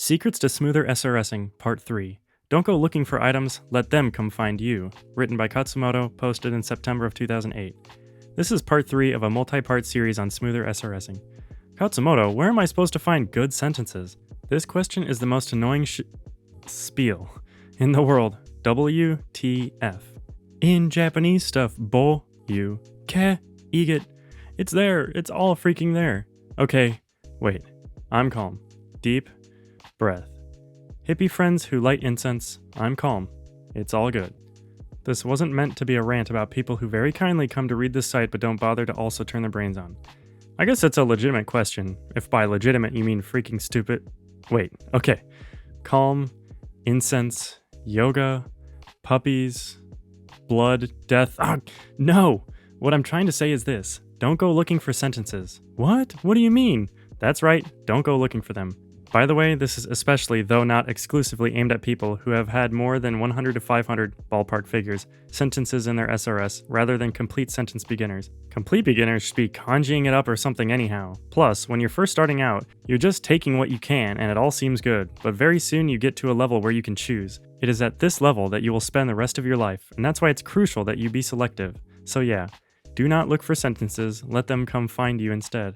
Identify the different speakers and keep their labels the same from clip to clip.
Speaker 1: Secrets to Smoother SRSing, Part 3. Don't go looking for items, let them come find you. Written by Khatzumoto, posted in September of 2008. This is Part 3 of a multi-part series on smoother SRSing. Khatzumoto, where am I supposed to find good sentences? This question is the most annoying spiel in the world. WTF. In Japanese stuff, bo, you, ke, iget. It's there, it's all freaking there. Okay, wait, I'm calm. Deep breath. Hippie friends who light incense, I'm calm. It's all good. This wasn't meant to be a rant about people who very kindly come to read this site but don't bother to also turn their brains on. I guess it's a legitimate question, if by legitimate you mean freaking stupid. Wait, okay. Calm, incense, yoga, puppies, blood, death. No! What I'm trying to say is this. Don't go looking for sentences. What? What do you mean? That's right, don't go looking for them. By the way, this is especially, though not exclusively, aimed at people who have had more than 100 to 500, ballpark figures, sentences in their SRS, rather than complete sentence beginners. Complete beginners should be kanjiing it up or something anyhow. Plus, when you're first starting out, you're just taking what you can and it all seems good, but very soon you get to a level where you can choose. It is at this level that you will spend the rest of your life, and that's why it's crucial that you be selective. So yeah, do not look for sentences, let them come find you instead.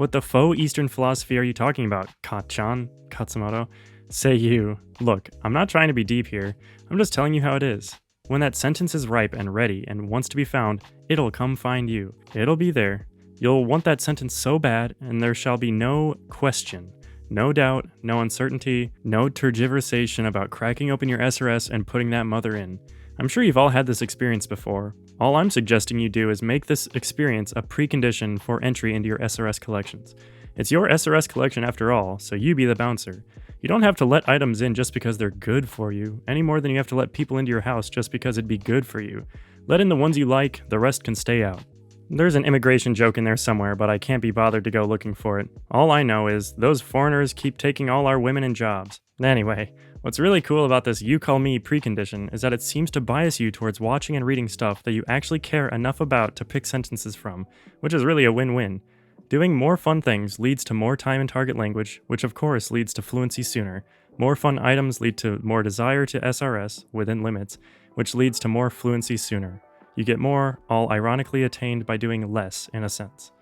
Speaker 1: What the faux Eastern philosophy are you talking about, Khatzumoto? Say you. Look, I'm not trying to be deep here, I'm just telling you how it is. When that sentence is ripe and ready and wants to be found, it'll come find you. It'll be there. You'll want that sentence so bad, and there shall be no question, no doubt, no uncertainty, no tergiversation about cracking open your SRS and putting that mother in. I'm sure you've all had this experience before. All I'm suggesting you do is make this experience a precondition for entry into your SRS collections. It's your SRS collection after all, so you be the bouncer. You don't have to let items in just because they're good for you, any more than you have to let people into your house just because it'd be good for you. Let in the ones you like, the rest can stay out. There's an immigration joke in there somewhere, but I can't be bothered to go looking for it. All I know is, those foreigners keep taking all our women and jobs. Anyway, what's really cool about this you call me precondition is that it seems to bias you towards watching and reading stuff that you actually care enough about to pick sentences from, which is really a win-win. Doing more fun things leads to more time in target language, which of course leads to fluency sooner. More fun items lead to more desire to SRS, within limits, which leads to more fluency sooner. You get more, all ironically attained by doing less, in a sense.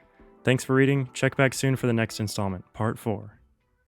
Speaker 1: Thanks for reading, check back soon for the next installment, Part 4.